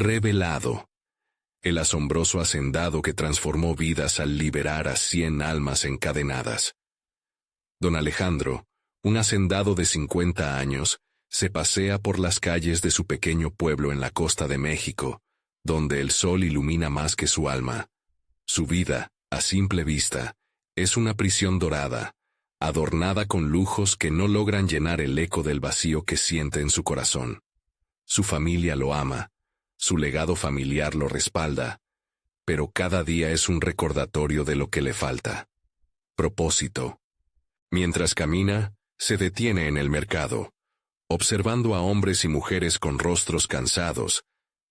revelado. El asombroso hacendado que transformó vidas al liberar a 100 almas encadenadas. Don Alejandro, un hacendado de 50 años, se pasea por las calles de su pequeño pueblo en la costa de México, donde el sol ilumina más que su alma. Su vida, a simple vista, es una prisión dorada, adornada con lujos que no logran llenar el eco del vacío que siente en su corazón. Su familia lo ama, su legado familiar lo respalda, pero cada día es un recordatorio de lo que le falta. Propósito. Mientras camina, se detiene en el mercado, observando a hombres y mujeres con rostros cansados,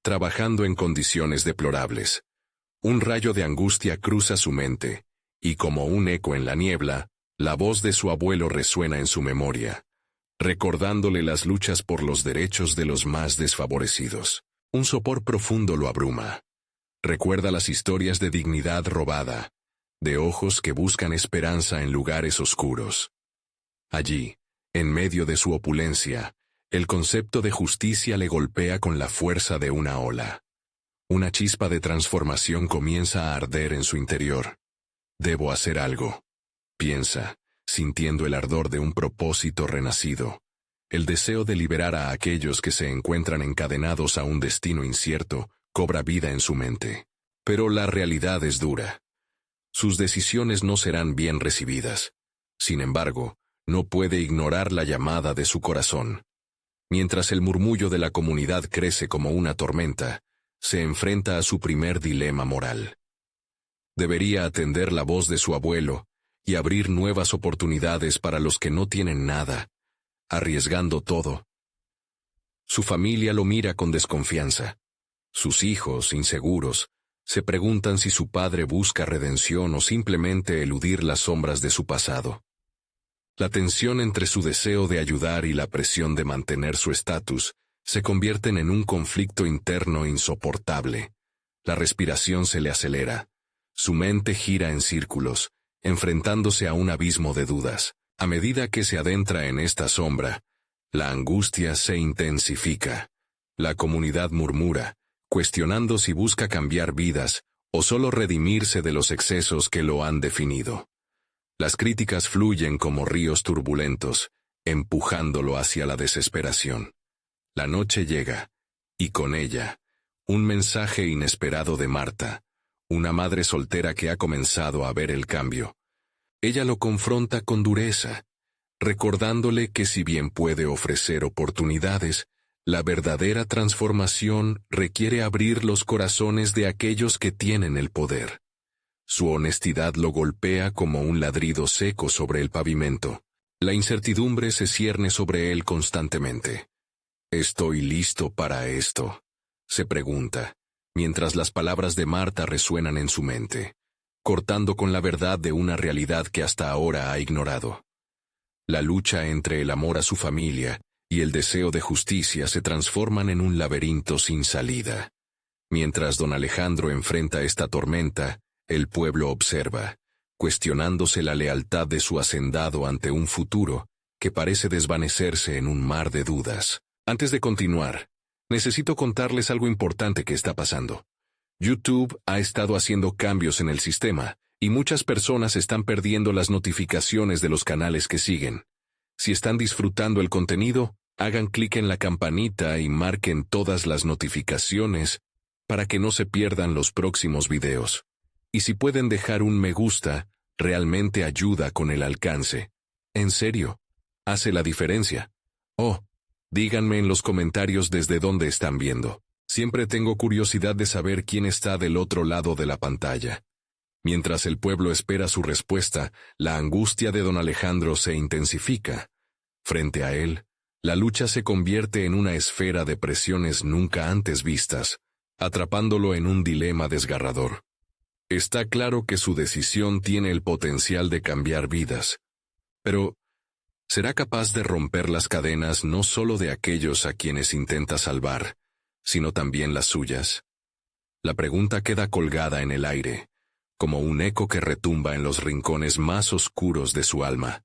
trabajando en condiciones deplorables. Un rayo de angustia cruza su mente, y como un eco en la niebla, la voz de su abuelo resuena en su memoria, recordándole las luchas por los derechos de los más desfavorecidos. Un sopor profundo lo abruma. Recuerda las historias de dignidad robada, de ojos que buscan esperanza en lugares oscuros. Allí, en medio de su opulencia, el concepto de justicia le golpea con la fuerza de una ola. Una chispa de transformación comienza a arder en su interior. Debo hacer algo, piensa, sintiendo el ardor de un propósito renacido. El deseo de liberar a aquellos que se encuentran encadenados a un destino incierto cobra vida en su mente. Pero la realidad es dura. Sus decisiones no serán bien recibidas. Sin embargo, no puede ignorar la llamada de su corazón. Mientras el murmullo de la comunidad crece como una tormenta, se enfrenta a su primer dilema moral. Debería atender la voz de su abuelo y abrir nuevas oportunidades para los que no tienen nada, arriesgando todo. Su familia lo mira con desconfianza. Sus hijos, inseguros, se preguntan si su padre busca redención o simplemente eludir las sombras de su pasado. La tensión entre su deseo de ayudar y la presión de mantener su estatus se convierten en un conflicto interno insoportable. La respiración se le acelera. Su mente gira en círculos, enfrentándose a un abismo de dudas. A medida que se adentra en esta sombra, la angustia se intensifica. La comunidad murmura, cuestionando si busca cambiar vidas o solo redimirse de los excesos que lo han definido. Las críticas fluyen como ríos turbulentos, empujándolo hacia la desesperación. La noche llega, y con ella, un mensaje inesperado de Marta, una madre soltera que ha comenzado a ver el cambio. Ella lo confronta con dureza, recordándole que si bien puede ofrecer oportunidades, la verdadera transformación requiere abrir los corazones de aquellos que tienen el poder. Su honestidad lo golpea como un ladrido seco sobre el pavimento. La incertidumbre se cierne sobre él constantemente. ¿Estoy listo para esto?, se pregunta, mientras las palabras de Marta resuenan en su mente, cortando con la verdad de una realidad que hasta ahora ha ignorado. La lucha entre el amor a su familia y el deseo de justicia se transforman en un laberinto sin salida. Mientras don Alejandro enfrenta esta tormenta, el pueblo observa, cuestionándose la lealtad de su hacendado ante un futuro que parece desvanecerse en un mar de dudas. Antes de continuar, necesito contarles algo importante que está pasando. YouTube ha estado haciendo cambios en el sistema, y muchas personas están perdiendo las notificaciones de los canales que siguen. Si están disfrutando el contenido, hagan clic en la campanita y marquen todas las notificaciones para que no se pierdan los próximos videos. Y si pueden dejar un me gusta, realmente ayuda con el alcance. En serio, hace la diferencia. Oh, díganme en los comentarios desde dónde están viendo. Siempre tengo curiosidad de saber quién está del otro lado de la pantalla. Mientras el pueblo espera su respuesta, la angustia de don Alejandro se intensifica. Frente a él, la lucha se convierte en una esfera de presiones nunca antes vistas, atrapándolo en un dilema desgarrador. Está claro que su decisión tiene el potencial de cambiar vidas. Pero, ¿será capaz de romper las cadenas no solo de aquellos a quienes intenta salvar, sino también las suyas? La pregunta queda colgada en el aire, como un eco que retumba en los rincones más oscuros de su alma,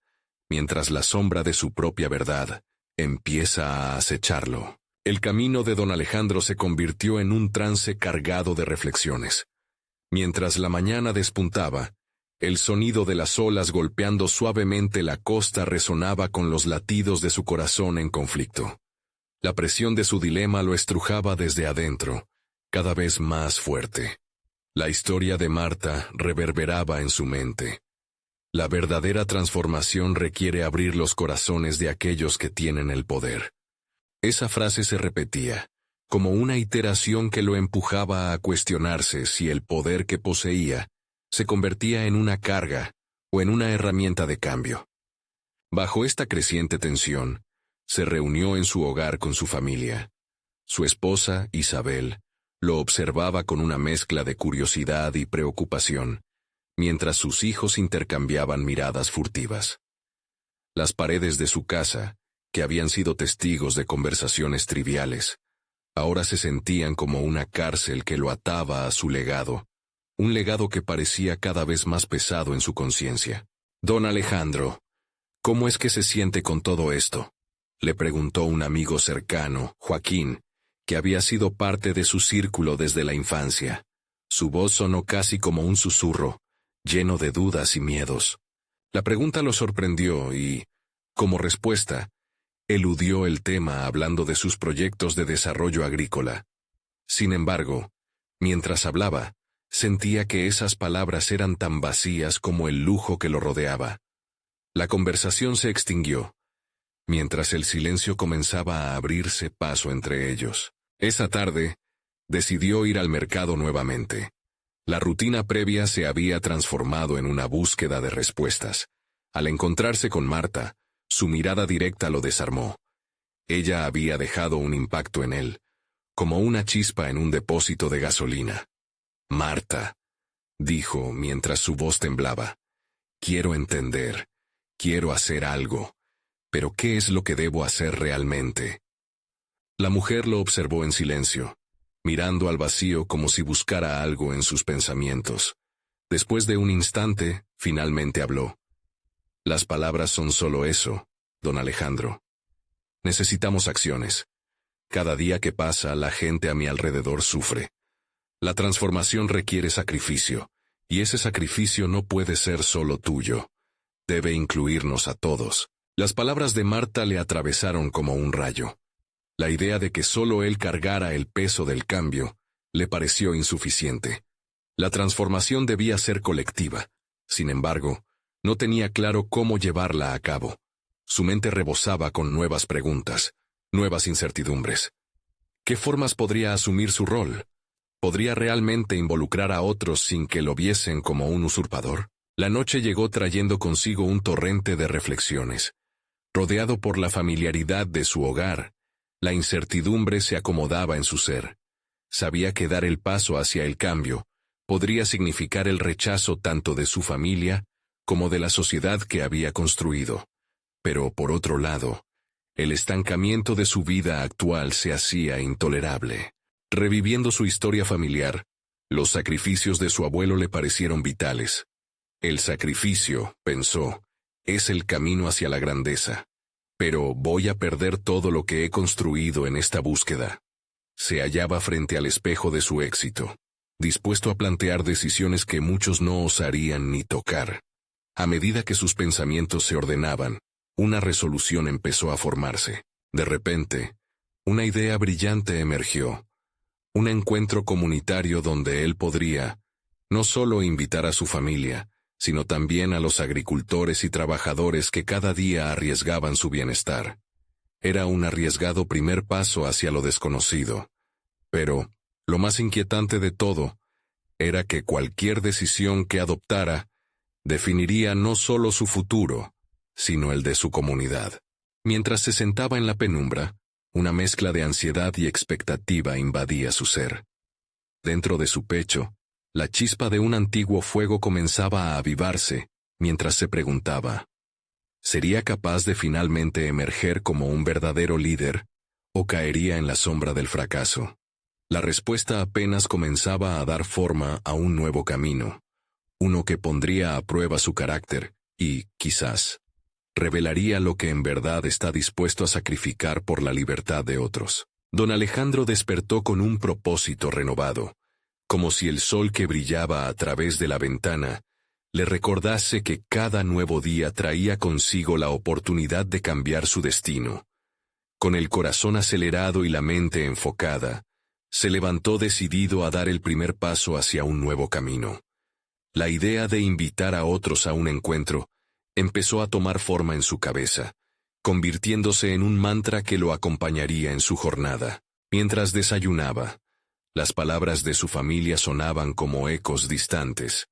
mientras la sombra de su propia verdad empieza a acecharlo. El camino de don Alejandro se convirtió en un trance cargado de reflexiones. Mientras la mañana despuntaba, el sonido de las olas golpeando suavemente la costa resonaba con los latidos de su corazón en conflicto. La presión de su dilema lo estrujaba desde adentro, cada vez más fuerte. La historia de Marta reverberaba en su mente. La verdadera transformación requiere abrir los corazones de aquellos que tienen el poder. Esa frase se repetía, como una iteración que lo empujaba a cuestionarse si el poder que poseía se convertía en una carga o en una herramienta de cambio. Bajo esta creciente tensión, se reunió en su hogar con su familia. Su esposa, Isabel, lo observaba con una mezcla de curiosidad y preocupación, mientras sus hijos intercambiaban miradas furtivas. Las paredes de su casa, que habían sido testigos de conversaciones triviales, ahora se sentían como una cárcel que lo ataba a su legado, un legado que parecía cada vez más pesado en su conciencia. «Don Alejandro, ¿cómo es que se siente con todo esto?», le preguntó un amigo cercano, Joaquín, que había sido parte de su círculo desde la infancia. Su voz sonó casi como un susurro, lleno de dudas y miedos. La pregunta lo sorprendió y, como respuesta, eludió el tema hablando de sus proyectos de desarrollo agrícola. Sin embargo, mientras hablaba, sentía que esas palabras eran tan vacías como el lujo que lo rodeaba. La conversación se extinguió, mientras el silencio comenzaba a abrirse paso entre ellos. Esa tarde, decidió ir al mercado nuevamente. La rutina previa se había transformado en una búsqueda de respuestas. Al encontrarse con Marta, su mirada directa lo desarmó. Ella había dejado un impacto en él, como una chispa en un depósito de gasolina. «Marta», dijo mientras su voz temblaba, «quiero entender, quiero hacer algo, pero ¿qué es lo que debo hacer realmente?». La mujer lo observó en silencio, mirando al vacío como si buscara algo en sus pensamientos. Después de un instante, finalmente habló. «Las palabras son solo eso, don Alejandro. Necesitamos acciones. Cada día que pasa, la gente a mi alrededor sufre. La transformación requiere sacrificio, y ese sacrificio no puede ser solo tuyo. Debe incluirnos a todos». Las palabras de Marta le atravesaron como un rayo. La idea de que solo él cargara el peso del cambio le pareció insuficiente. La transformación debía ser colectiva. Sin embargo, no tenía claro cómo llevarla a cabo. Su mente rebosaba con nuevas preguntas, nuevas incertidumbres. ¿Qué formas podría asumir su rol? ¿Podría realmente involucrar a otros sin que lo viesen como un usurpador? La noche llegó trayendo consigo un torrente de reflexiones. Rodeado por la familiaridad de su hogar, la incertidumbre se acomodaba en su ser. Sabía que dar el paso hacia el cambio podría significar el rechazo tanto de su familia como de la sociedad que había construido. Pero, por otro lado, el estancamiento de su vida actual se hacía intolerable. Reviviendo su historia familiar, los sacrificios de su abuelo le parecieron vitales. El sacrificio, pensó, es el camino hacia la grandeza. Pero voy a perder todo lo que he construido en esta búsqueda. Se hallaba frente al espejo de su éxito, dispuesto a plantear decisiones que muchos no osarían ni tocar. A medida que sus pensamientos se ordenaban, una resolución empezó a formarse. De repente, una idea brillante emergió. Un encuentro comunitario donde él podría, no solo invitar a su familia, sino también a los agricultores y trabajadores que cada día arriesgaban su bienestar. Era un arriesgado primer paso hacia lo desconocido. Pero, lo más inquietante de todo, era que cualquier decisión que adoptara definiría no solo su futuro, sino el de su comunidad. Mientras se sentaba en la penumbra, una mezcla de ansiedad y expectativa invadía su ser. Dentro de su pecho, la chispa de un antiguo fuego comenzaba a avivarse, mientras se preguntaba, ¿sería capaz de finalmente emerger como un verdadero líder, o caería en la sombra del fracaso? La respuesta apenas comenzaba a dar forma a un nuevo camino, uno que pondría a prueba su carácter y, quizás, revelaría lo que en verdad está dispuesto a sacrificar por la libertad de otros. Don Alejandro despertó con un propósito renovado, como si el sol que brillaba a través de la ventana le recordase que cada nuevo día traía consigo la oportunidad de cambiar su destino. Con el corazón acelerado y la mente enfocada, se levantó decidido a dar el primer paso hacia un nuevo camino. La idea de invitar a otros a un encuentro empezó a tomar forma en su cabeza, convirtiéndose en un mantra que lo acompañaría en su jornada. Mientras desayunaba, las palabras de su familia sonaban como ecos distantes.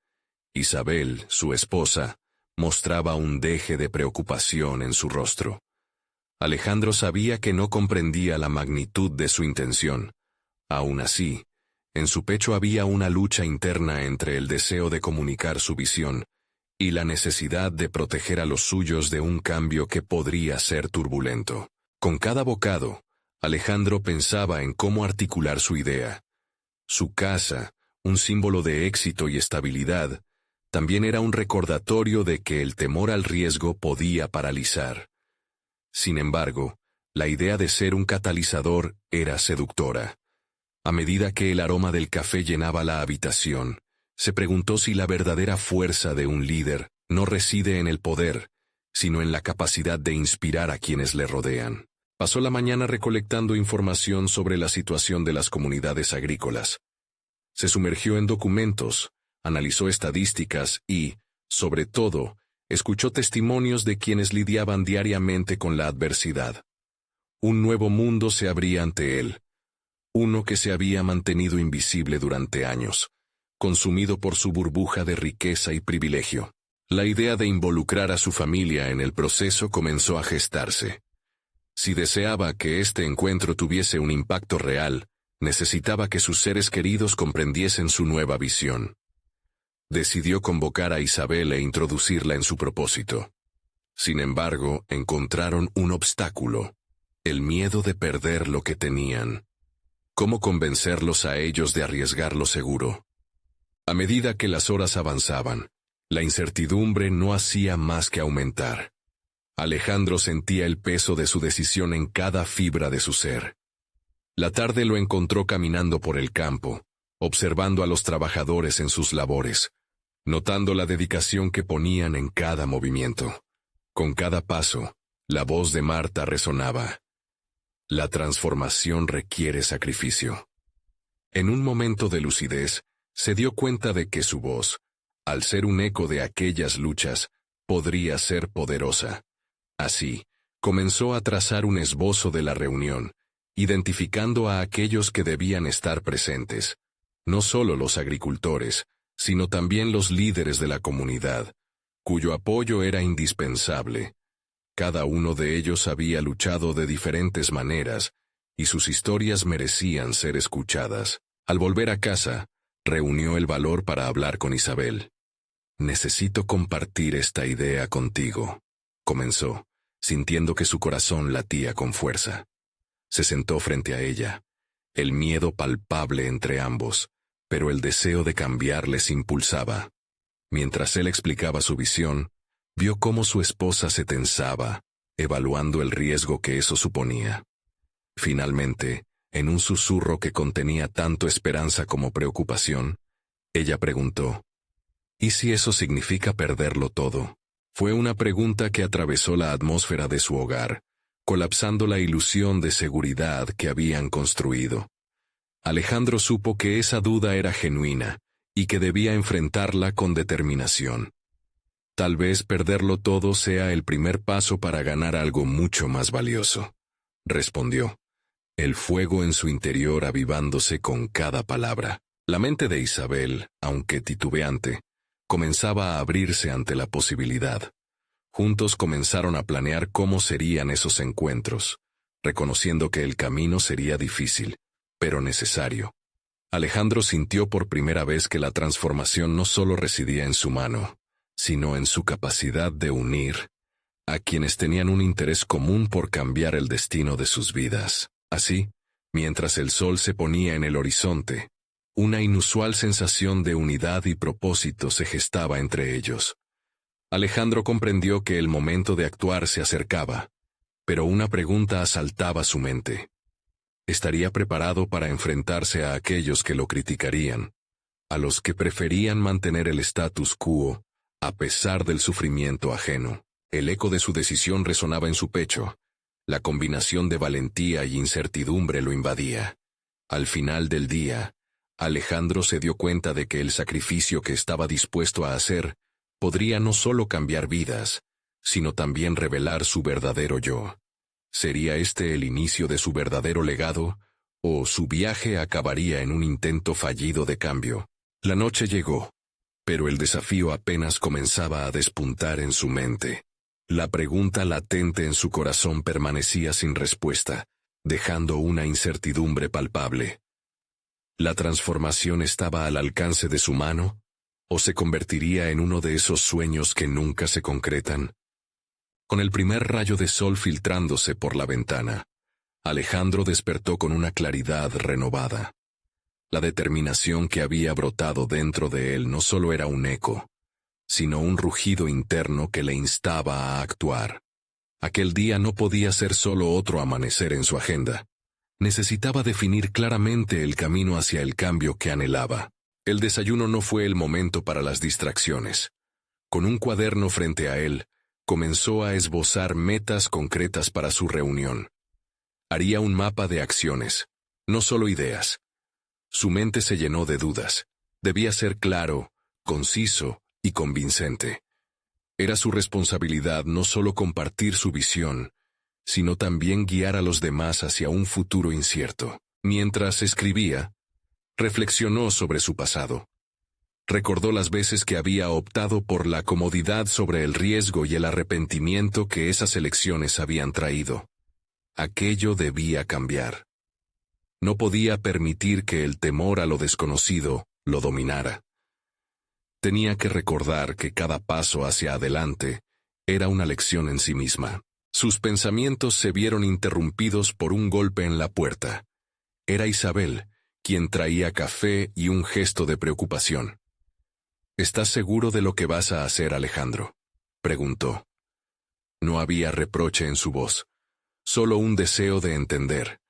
Isabel, su esposa, mostraba un deje de preocupación en su rostro. Alejandro sabía que no comprendía la magnitud de su intención. Aún así, en su pecho había una lucha interna entre el deseo de comunicar su visión y la necesidad de proteger a los suyos de un cambio que podría ser turbulento. Con cada bocado, Alejandro pensaba en cómo articular su idea. Su casa, un símbolo de éxito y estabilidad, también era un recordatorio de que el temor al riesgo podía paralizar. Sin embargo, la idea de ser un catalizador era seductora. A medida que el aroma del café llenaba la habitación, se preguntó si la verdadera fuerza de un líder no reside en el poder, sino en la capacidad de inspirar a quienes le rodean. Pasó la mañana recolectando información sobre la situación de las comunidades agrícolas. Se sumergió en documentos, analizó estadísticas y, sobre todo, escuchó testimonios de quienes lidiaban diariamente con la adversidad. Un nuevo mundo se abría ante él, uno que se había mantenido invisible durante años, consumido por su burbuja de riqueza y privilegio. La idea de involucrar a su familia en el proceso comenzó a gestarse. Si deseaba que este encuentro tuviese un impacto real, necesitaba que sus seres queridos comprendiesen su nueva visión. Decidió convocar a Isabel e introducirla en su propósito. Sin embargo, encontraron un obstáculo: el miedo de perder lo que tenían. ¿Cómo convencerlos a ellos de arriesgar lo seguro? A medida que las horas avanzaban, la incertidumbre no hacía más que aumentar. Alejandro sentía el peso de su decisión en cada fibra de su ser. La tarde lo encontró caminando por el campo, observando a los trabajadores en sus labores, notando la dedicación que ponían en cada movimiento. Con cada paso, la voz de Marta resonaba: la transformación requiere sacrificio. En un momento de lucidez, se dio cuenta de que su voz, al ser un eco de aquellas luchas, podría ser poderosa. Así, comenzó a trazar un esbozo de la reunión, identificando a aquellos que debían estar presentes, no solo los agricultores, sino también los líderes de la comunidad, cuyo apoyo era indispensable. Cada uno de ellos había luchado de diferentes maneras, y sus historias merecían ser escuchadas. Al volver a casa, reunió el valor para hablar con Isabel. «Necesito compartir esta idea contigo», comenzó, sintiendo que su corazón latía con fuerza. Se sentó frente a ella, el miedo palpable entre ambos, pero el deseo de cambiar les impulsaba. Mientras él explicaba su visión, vio cómo su esposa se tensaba, evaluando el riesgo que eso suponía. Finalmente, en un susurro que contenía tanto esperanza como preocupación, ella preguntó: «¿Y si eso significa perderlo todo?». Fue una pregunta que atravesó la atmósfera de su hogar, colapsando la ilusión de seguridad que habían construido. Alejandro supo que esa duda era genuina y que debía enfrentarla con determinación. Tal vez perderlo todo sea el primer paso para ganar algo mucho más valioso, respondió, el fuego en su interior avivándose con cada palabra. La mente de Isabel, aunque titubeante, comenzaba a abrirse ante la posibilidad. Juntos comenzaron a planear cómo serían esos encuentros, reconociendo que el camino sería difícil, pero necesario. Alejandro sintió por primera vez que la transformación no solo residía en su mano, sino en su capacidad de unir a quienes tenían un interés común por cambiar el destino de sus vidas. Así, mientras el sol se ponía en el horizonte, una inusual sensación de unidad y propósito se gestaba entre ellos. Alejandro comprendió que el momento de actuar se acercaba, pero una pregunta asaltaba su mente. Estaría preparado para enfrentarse a aquellos que lo criticarían, a los que preferían mantener el status quo, a pesar del sufrimiento ajeno. El eco de su decisión resonaba en su pecho. La combinación de valentía y incertidumbre lo invadía. Al final del día, Alejandro se dio cuenta de que el sacrificio que estaba dispuesto a hacer podría no solo cambiar vidas, sino también revelar su verdadero yo. ¿Sería este el inicio de su verdadero legado, o su viaje acabaría en un intento fallido de cambio? La noche llegó, pero el desafío apenas comenzaba a despuntar en su mente. La pregunta latente en su corazón permanecía sin respuesta, dejando una incertidumbre palpable. ¿La transformación estaba al alcance de su mano, o se convertiría en uno de esos sueños que nunca se concretan? Con el primer rayo de sol filtrándose por la ventana, Alejandro despertó con una claridad renovada. La determinación que había brotado dentro de él no solo era un eco, sino un rugido interno que le instaba a actuar. Aquel día no podía ser solo otro amanecer en su agenda. Necesitaba definir claramente el camino hacia el cambio que anhelaba. El desayuno no fue el momento para las distracciones. Con un cuaderno frente a él, comenzó a esbozar metas concretas para su reunión. Haría un mapa de acciones, no solo ideas. Su mente se llenó de dudas. Debía ser claro, conciso y convincente. Era su responsabilidad no solo compartir su visión, sino también guiar a los demás hacia un futuro incierto. Mientras escribía, reflexionó sobre su pasado. Recordó las veces que había optado por la comodidad sobre el riesgo y el arrepentimiento que esas elecciones habían traído. Aquello debía cambiar. No podía permitir que el temor a lo desconocido lo dominara. Tenía que recordar que cada paso hacia adelante era una lección en sí misma. Sus pensamientos se vieron interrumpidos por un golpe en la puerta. Era Isabel, quien traía café y un gesto de preocupación. ¿Estás seguro de lo que vas a hacer, Alejandro?, preguntó. No había reproche en su voz, solo un deseo de entender.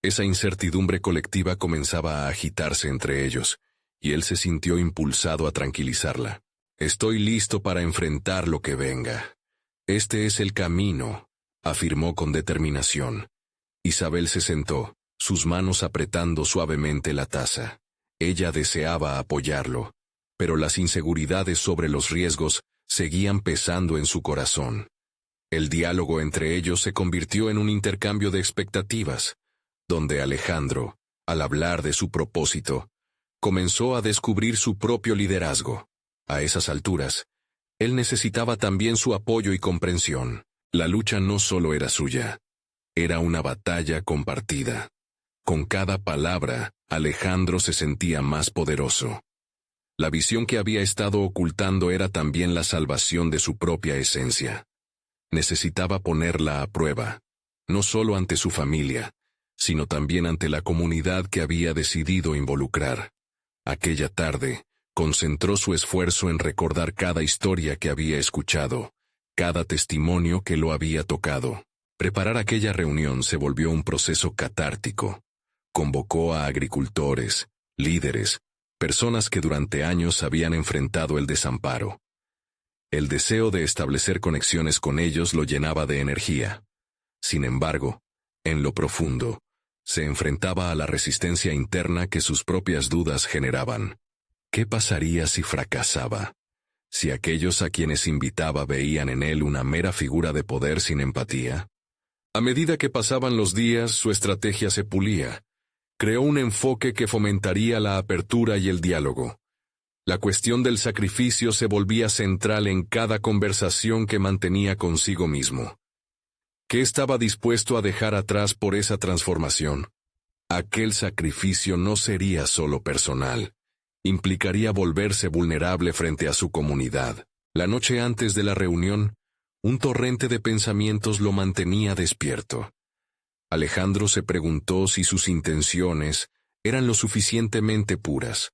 Esa incertidumbre colectiva comenzaba a agitarse entre ellos, y él se sintió impulsado a tranquilizarla. Estoy listo para enfrentar lo que venga. Este es el camino, afirmó con determinación. Isabel se sentó, sus manos apretando suavemente la taza. Ella deseaba apoyarlo, pero las inseguridades sobre los riesgos seguían pesando en su corazón. El diálogo entre ellos se convirtió en un intercambio de expectativas, donde Alejandro, al hablar de su propósito, comenzó a descubrir su propio liderazgo. A esas alturas, él necesitaba también su apoyo y comprensión. La lucha no solo era suya, era una batalla compartida. Con cada palabra, Alejandro se sentía más poderoso. La visión que había estado ocultando era también la salvación de su propia esencia. Necesitaba ponerla a prueba, no solo ante su familia, sino también ante la comunidad que había decidido involucrar. Aquella tarde, concentró su esfuerzo en recordar cada historia que había escuchado, cada testimonio que lo había tocado. Preparar aquella reunión se volvió un proceso catártico. Convocó a agricultores, líderes, personas que durante años habían enfrentado el desamparo. El deseo de establecer conexiones con ellos lo llenaba de energía. Sin embargo, en lo profundo, se enfrentaba a la resistencia interna que sus propias dudas generaban. ¿Qué pasaría si fracasaba? Si aquellos a quienes invitaba veían en él una mera figura de poder sin empatía. A medida que pasaban los días, su estrategia se pulía. Creó un enfoque que fomentaría la apertura y el diálogo. La cuestión del sacrificio se volvía central en cada conversación que mantenía consigo mismo. ¿Qué estaba dispuesto a dejar atrás por esa transformación? Aquel sacrificio no sería solo personal. Implicaría volverse vulnerable frente a su comunidad. La noche antes de la reunión, un torrente de pensamientos lo mantenía despierto. Alejandro se preguntó si sus intenciones eran lo suficientemente puras.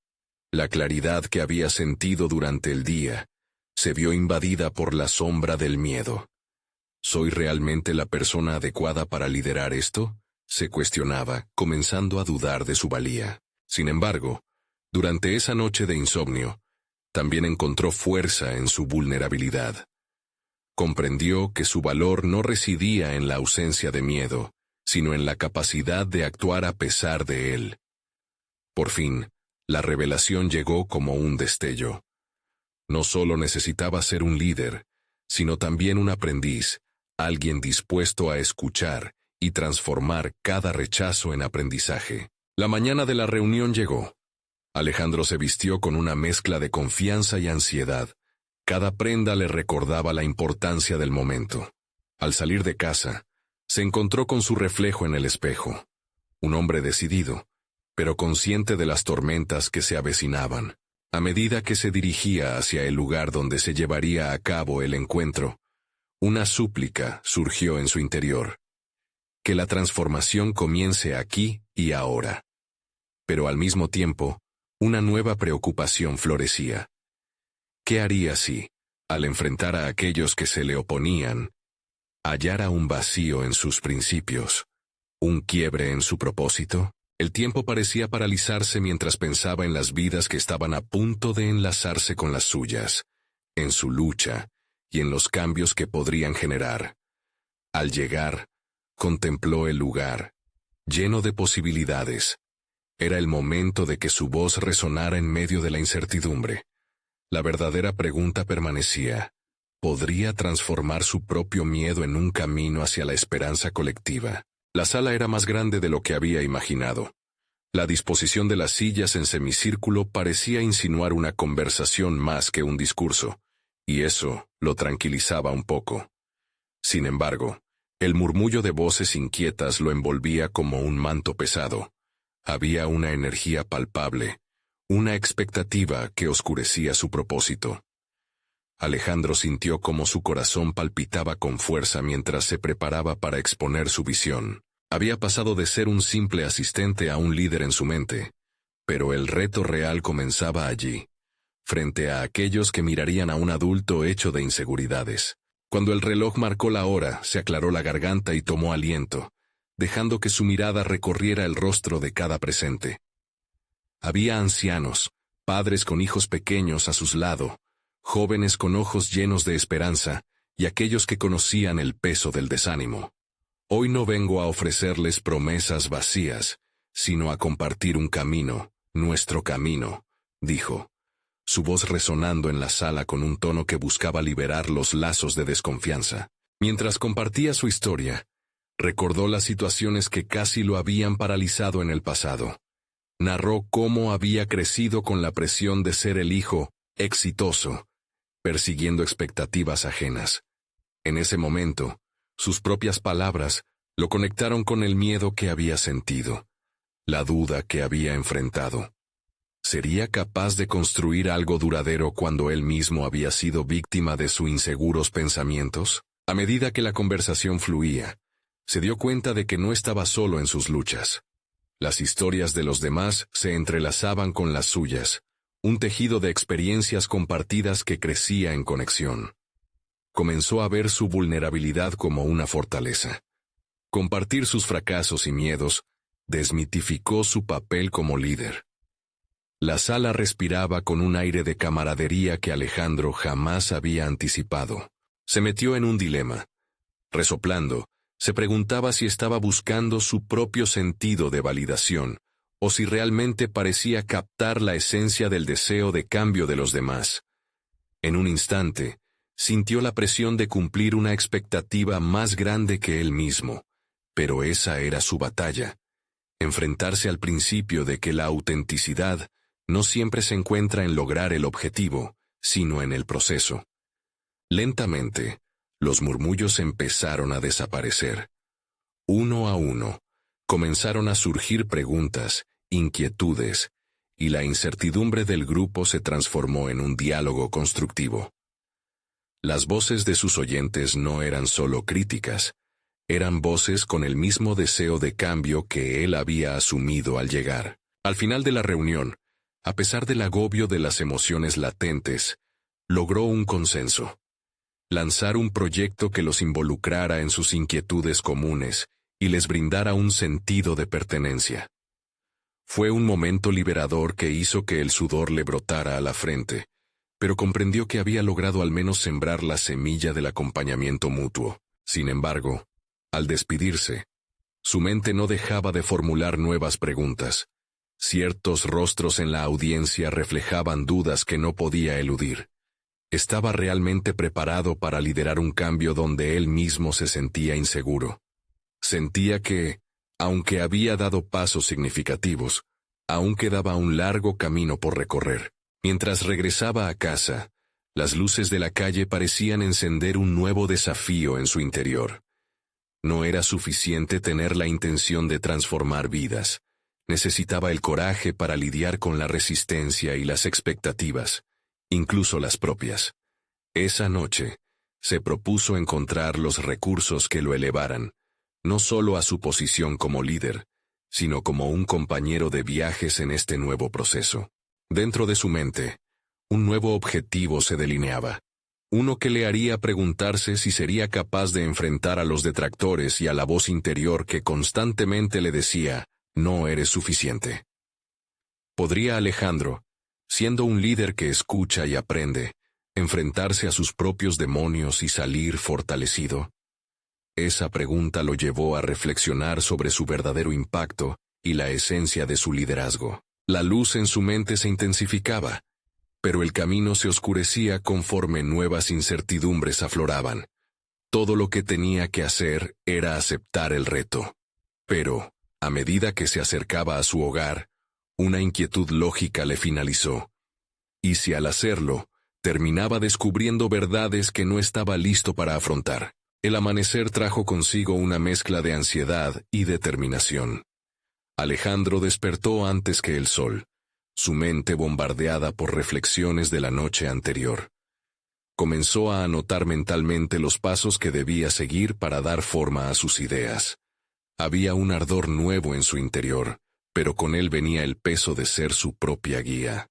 La claridad que había sentido durante el día se vio invadida por la sombra del miedo. ¿Soy realmente la persona adecuada para liderar esto?, se cuestionaba, comenzando a dudar de su valía. Sin embargo, durante esa noche de insomnio, también encontró fuerza en su vulnerabilidad. Comprendió que su valor no residía en la ausencia de miedo, sino en la capacidad de actuar a pesar de él. Por fin, la revelación llegó como un destello. No solo necesitaba ser un líder, sino también un aprendiz, alguien dispuesto a escuchar y transformar cada rechazo en aprendizaje. La mañana de la reunión llegó. Alejandro se vistió con una mezcla de confianza y ansiedad. Cada prenda le recordaba la importancia del momento. Al salir de casa, se encontró con su reflejo en el espejo. Un hombre decidido, pero consciente de las tormentas que se avecinaban. A medida que se dirigía hacia el lugar donde se llevaría a cabo el encuentro, una súplica surgió en su interior. Que la transformación comience aquí y ahora. Pero al mismo tiempo, una nueva preocupación florecía. ¿Qué haría si, al enfrentar a aquellos que se le oponían, hallara un vacío en sus principios, un quiebre en su propósito? El tiempo parecía paralizarse mientras pensaba en las vidas que estaban a punto de enlazarse con las suyas, en su lucha y en los cambios que podrían generar. Al llegar, contempló el lugar, lleno de posibilidades. Era el momento de que su voz resonara en medio de la incertidumbre. La verdadera pregunta permanecía: ¿podría transformar su propio miedo en un camino hacia la esperanza colectiva? La sala era más grande de lo que había imaginado. La disposición de las sillas en semicírculo parecía insinuar una conversación más que un discurso, y eso lo tranquilizaba un poco. Sin embargo, el murmullo de voces inquietas lo envolvía como un manto pesado. Había una energía palpable, una expectativa que oscurecía su propósito. Alejandro sintió como su corazón palpitaba con fuerza mientras se preparaba para exponer su visión. Había pasado de ser un simple asistente a un líder en su mente, pero el reto real comenzaba allí, frente a aquellos que mirarían a un adulto hecho de inseguridades. Cuando el reloj marcó la hora, se aclaró la garganta y tomó aliento, dejando que su mirada recorriera el rostro de cada presente. Había ancianos, padres con hijos pequeños a sus lados, jóvenes con ojos llenos de esperanza, y aquellos que conocían el peso del desánimo. Hoy no vengo a ofrecerles promesas vacías, sino a compartir un camino, nuestro camino, dijo, su voz resonando en la sala con un tono que buscaba liberar los lazos de desconfianza. Mientras compartía su historia, recordó las situaciones que casi lo habían paralizado en el pasado. Narró cómo había crecido con la presión de ser el hijo exitoso, persiguiendo expectativas ajenas. En ese momento, sus propias palabras lo conectaron con el miedo que había sentido, la duda que había enfrentado. ¿Sería capaz de construir algo duradero cuando él mismo había sido víctima de sus inseguros pensamientos? A medida que la conversación fluía, se dio cuenta de que no estaba solo en sus luchas. Las historias de los demás se entrelazaban con las suyas, un tejido de experiencias compartidas que crecía en conexión. Comenzó a ver su vulnerabilidad como una fortaleza. Compartir sus fracasos y miedos desmitificó su papel como líder. La sala respiraba con un aire de camaradería que Alejandro jamás había anticipado. Se metió en un dilema. Resoplando, se preguntaba si estaba buscando su propio sentido de validación, o si realmente parecía captar la esencia del deseo de cambio de los demás. En un instante, sintió la presión de cumplir una expectativa más grande que él mismo, pero esa era su batalla. Enfrentarse al principio de que la autenticidad no siempre se encuentra en lograr el objetivo, sino en el proceso. Lentamente, los murmullos empezaron a desaparecer. Uno a uno, comenzaron a surgir preguntas, inquietudes, y la incertidumbre del grupo se transformó en un diálogo constructivo. Las voces de sus oyentes no eran solo críticas, eran voces con el mismo deseo de cambio que él había asumido al llegar. Al final de la reunión, a pesar del agobio de las emociones latentes, logró un consenso. Lanzar un proyecto que los involucrara en sus inquietudes comunes y les brindara un sentido de pertenencia. Fue un momento liberador que hizo que el sudor le brotara a la frente, pero comprendió que había logrado al menos sembrar la semilla del acompañamiento mutuo. Sin embargo, al despedirse, su mente no dejaba de formular nuevas preguntas. Ciertos rostros en la audiencia reflejaban dudas que no podía eludir. ¿Estaba realmente preparado para liderar un cambio donde él mismo se sentía inseguro? Sentía que, aunque había dado pasos significativos, aún quedaba un largo camino por recorrer. Mientras regresaba a casa, las luces de la calle parecían encender un nuevo desafío en su interior. No era suficiente tener la intención de transformar vidas. Necesitaba el coraje para lidiar con la resistencia y las expectativas, incluso las propias. Esa noche, se propuso encontrar los recursos que lo elevaran, no solo a su posición como líder, sino como un compañero de viajes en este nuevo proceso. Dentro de su mente, un nuevo objetivo se delineaba, uno que le haría preguntarse si sería capaz de enfrentar a los detractores y a la voz interior que constantemente le decía, no eres suficiente. ¿Podría Alejandro, siendo un líder que escucha y aprende, enfrentarse a sus propios demonios y salir fortalecido? Esa pregunta lo llevó a reflexionar sobre su verdadero impacto y la esencia de su liderazgo. La luz en su mente se intensificaba, pero el camino se oscurecía conforme nuevas incertidumbres afloraban. Todo lo que tenía que hacer era aceptar el reto. Pero, a medida que se acercaba a su hogar, una inquietud lógica le finalizó. Y si al hacerlo, terminaba descubriendo verdades que no estaba listo para afrontar. El amanecer trajo consigo una mezcla de ansiedad y determinación. Alejandro despertó antes que el sol, su mente bombardeada por reflexiones de la noche anterior. Comenzó a anotar mentalmente los pasos que debía seguir para dar forma a sus ideas. Había un ardor nuevo en su interior, pero con él venía el peso de ser su propia guía.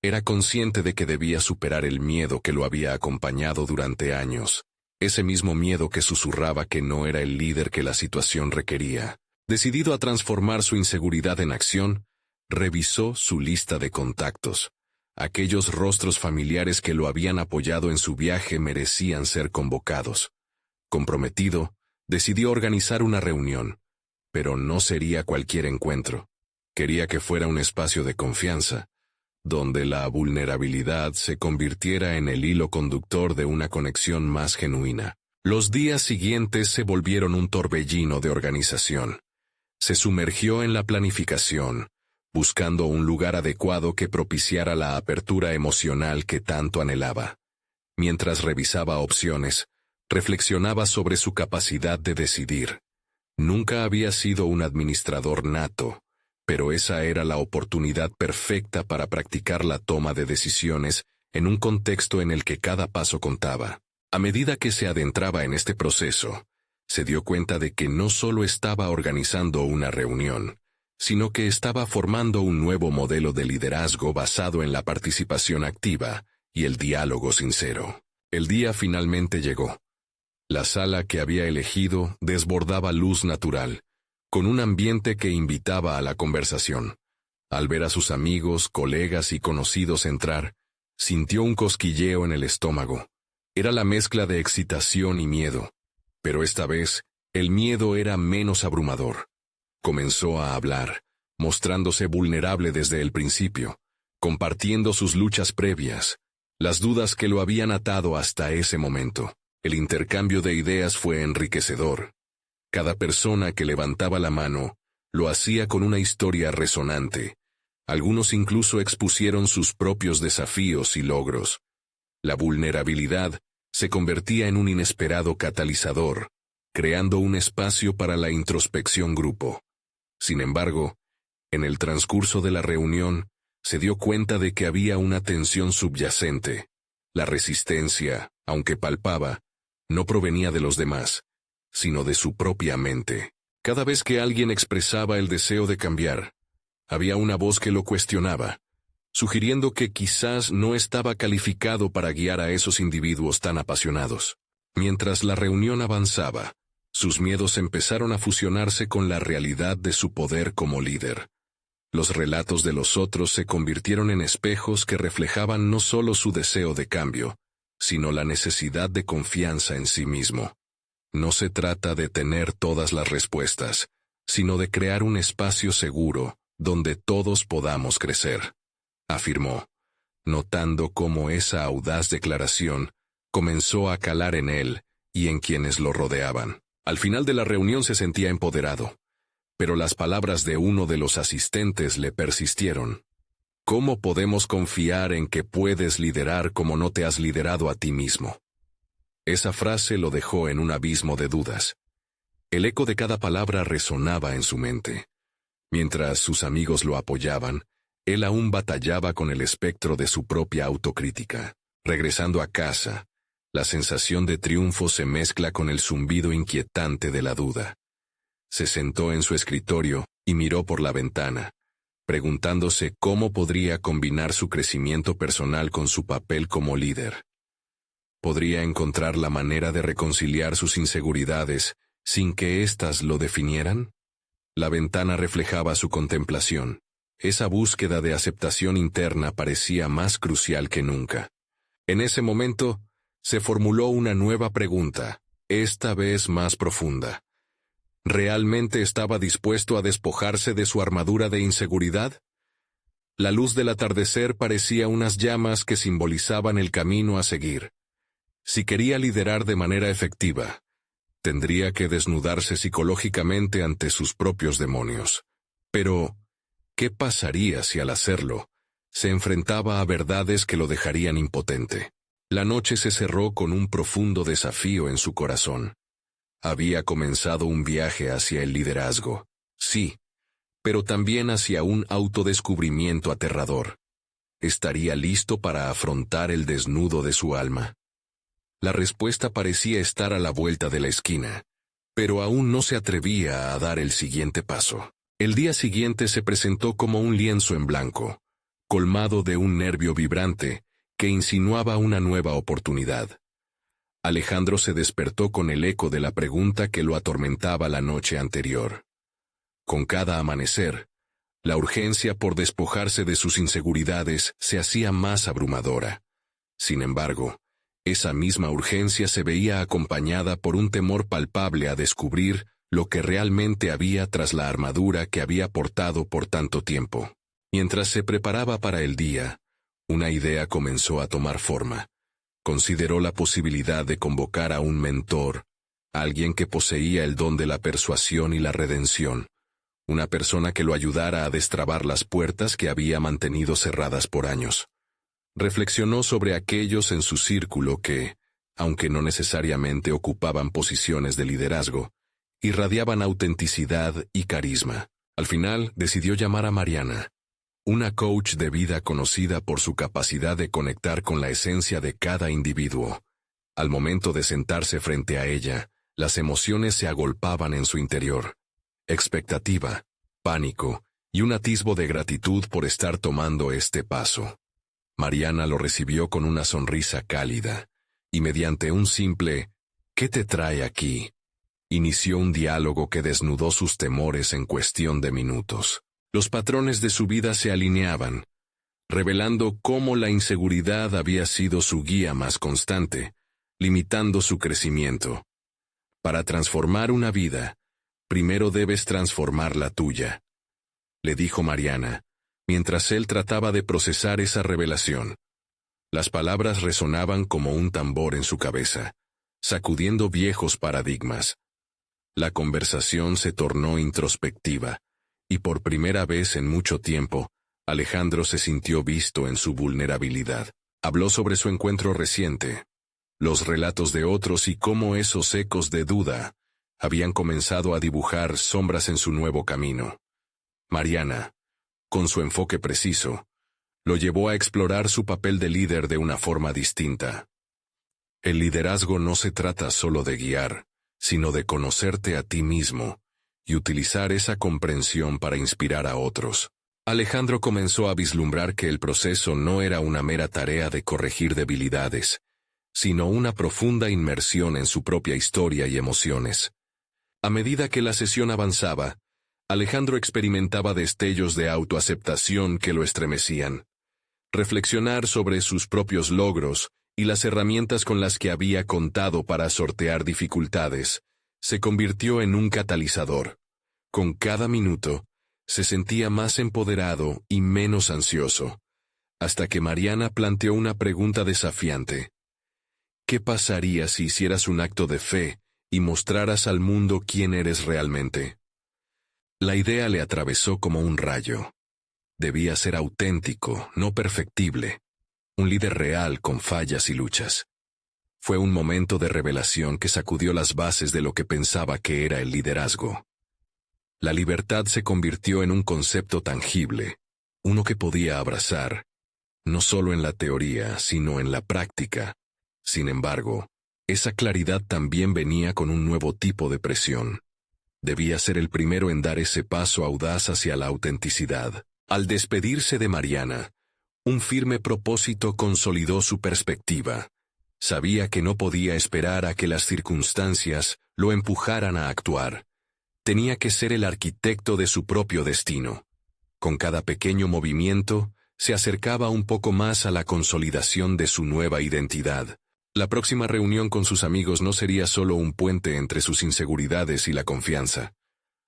Era consciente de que debía superar el miedo que lo había acompañado durante años. Ese mismo miedo que susurraba que no era el líder que la situación requería. Decidido a transformar su inseguridad en acción, revisó su lista de contactos. Aquellos rostros familiares que lo habían apoyado en su viaje merecían ser convocados. Comprometido, decidió organizar una reunión, pero no sería cualquier encuentro. Quería que fuera un espacio de confianza, donde la vulnerabilidad se convirtiera en el hilo conductor de una conexión más genuina. Los días siguientes se volvieron un torbellino de organización. Se sumergió en la planificación, buscando un lugar adecuado que propiciara la apertura emocional que tanto anhelaba. Mientras revisaba opciones, reflexionaba sobre su capacidad de decidir. Nunca había sido un administrador nato, pero esa era la oportunidad perfecta para practicar la toma de decisiones en un contexto en el que cada paso contaba. A medida que se adentraba en este proceso, se dio cuenta de que no solo estaba organizando una reunión, sino que estaba formando un nuevo modelo de liderazgo basado en la participación activa y el diálogo sincero. El día finalmente llegó. La sala que había elegido desbordaba luz natural, con un ambiente que invitaba a la conversación. Al ver a sus amigos, colegas y conocidos entrar, sintió un cosquilleo en el estómago. Era la mezcla de excitación y miedo, pero esta vez, el miedo era menos abrumador. Comenzó a hablar, mostrándose vulnerable desde el principio, compartiendo sus luchas previas, las dudas que lo habían atado hasta ese momento. El intercambio de ideas fue enriquecedor. Cada persona que levantaba la mano lo hacía con una historia resonante. Algunos incluso expusieron sus propios desafíos y logros. La vulnerabilidad se convertía en un inesperado catalizador, creando un espacio para la introspección grupo. Sin embargo, en el transcurso de la reunión, se dio cuenta de que había una tensión subyacente. La resistencia, aunque palpaba, no provenía de los demás, sino de su propia mente. Cada vez que alguien expresaba el deseo de cambiar, había una voz que lo cuestionaba, sugiriendo que quizás no estaba calificado para guiar a esos individuos tan apasionados. Mientras la reunión avanzaba, Sus miedos empezaron a fusionarse con la realidad de su poder como líder. Los relatos de los otros se convirtieron en espejos que reflejaban no solo su deseo de cambio, sino la necesidad de confianza en sí mismo. No se trata de tener todas las respuestas, sino de crear un espacio seguro donde todos podamos crecer, afirmó, notando cómo esa audaz declaración comenzó a calar en él y en quienes lo rodeaban. Al final de la reunión se sentía empoderado, pero las palabras de uno de los asistentes le persistieron. ¿Cómo podemos confiar en que puedes liderar como no te has liderado a ti mismo? Esa frase lo dejó en un abismo de dudas. El eco de cada palabra resonaba en su mente. Mientras sus amigos lo apoyaban, él aún batallaba con el espectro de su propia autocrítica. Regresando a casa, la sensación de triunfo se mezcla con el zumbido inquietante de la duda. Se sentó en su escritorio y miró por la ventana, preguntándose cómo podría combinar su crecimiento personal con su papel como líder. ¿Podría encontrar la manera de reconciliar sus inseguridades sin que éstas lo definieran? La ventana reflejaba su contemplación. Esa búsqueda de aceptación interna parecía más crucial que nunca. En ese momento, se formuló una nueva pregunta, esta vez más profunda. ¿Realmente estaba dispuesto a despojarse de su armadura de inseguridad? La luz del atardecer parecía unas llamas que simbolizaban el camino a seguir. Si quería liderar de manera efectiva, tendría que desnudarse psicológicamente ante sus propios demonios. Pero, ¿qué pasaría si al hacerlo, se enfrentaba a verdades que lo dejarían impotente? La noche se cerró con un profundo desafío en su corazón. Había comenzado un viaje hacia el liderazgo, sí, pero también hacia un autodescubrimiento aterrador. ¿Estaría listo para afrontar el desnudo de su alma? La respuesta parecía estar a la vuelta de la esquina, pero aún no se atrevía a dar el siguiente paso. El día siguiente se presentó como un lienzo en blanco, colmado de un nervio vibrante que insinuaba una nueva oportunidad. Alejandro se despertó con el eco de la pregunta que lo atormentaba la noche anterior. Con cada amanecer, la urgencia por despojarse de sus inseguridades se hacía más abrumadora. Sin embargo, esa misma urgencia se veía acompañada por un temor palpable a descubrir lo que realmente había tras la armadura que había portado por tanto tiempo. Mientras se preparaba para el día, una idea comenzó a tomar forma. Consideró la posibilidad de convocar a un mentor, alguien que poseía el don de la persuasión y la redención, una persona que lo ayudara a destrabar las puertas que había mantenido cerradas por años. Reflexionó sobre aquellos en su círculo que, aunque no necesariamente ocupaban posiciones de liderazgo, irradiaban autenticidad y carisma. Al final, decidió llamar a Mariana, una coach de vida conocida por su capacidad de conectar con la esencia de cada individuo. Al momento de sentarse frente a ella, las emociones se agolpaban en su interior. Expectativa, pánico y un atisbo de gratitud por estar tomando este paso. Mariana lo recibió con una sonrisa cálida, y mediante un simple «¿Qué te trae aquí?», inició un diálogo que desnudó sus temores en cuestión de minutos. Los patrones de su vida se alineaban, revelando cómo la inseguridad había sido su guía más constante, limitando su crecimiento. Para transformar una vida, primero debes transformar la tuya, le dijo Mariana, mientras él trataba de procesar esa revelación. Las palabras resonaban como un tambor en su cabeza, sacudiendo viejos paradigmas. La conversación se tornó introspectiva, y por primera vez en mucho tiempo, Alejandro se sintió visto en su vulnerabilidad. Habló sobre su encuentro reciente, los relatos de otros y cómo esos ecos de duda habían comenzado a dibujar sombras en su nuevo camino. Mariana, con su enfoque preciso, lo llevó a explorar su papel de líder de una forma distinta. El liderazgo no se trata solo de guiar, sino de conocerte a ti mismo y utilizar esa comprensión para inspirar a otros. Alejandro comenzó a vislumbrar que el proceso no era una mera tarea de corregir debilidades, sino una profunda inmersión en su propia historia y emociones. A medida que la sesión avanzaba, Alejandro experimentaba destellos de autoaceptación que lo estremecían. Reflexionar sobre sus propios logros y las herramientas con las que había contado para sortear dificultades se convirtió en un catalizador. Con cada minuto, se sentía más empoderado y menos ansioso, hasta que Mariana planteó una pregunta desafiante. ¿Qué pasaría si hicieras un acto de fe y mostraras al mundo quién eres realmente? La idea le atravesó como un rayo. Debía ser auténtico, no perfectible. Un líder real con fallas y luchas. Fue un momento de revelación que sacudió las bases de lo que pensaba que era el liderazgo. La libertad se convirtió en un concepto tangible, uno que podía abrazar, no solo en la teoría, sino en la práctica. Sin embargo, esa claridad también venía con un nuevo tipo de presión. Debía ser el primero en dar ese paso audaz hacia la autenticidad. Al despedirse de Mariana, un firme propósito consolidó su perspectiva. Sabía que no podía esperar a que las circunstancias lo empujaran a actuar. Tenía que ser el arquitecto de su propio destino. Con cada pequeño movimiento, se acercaba un poco más a la consolidación de su nueva identidad. La próxima reunión con sus amigos no sería solo un puente entre sus inseguridades y la confianza.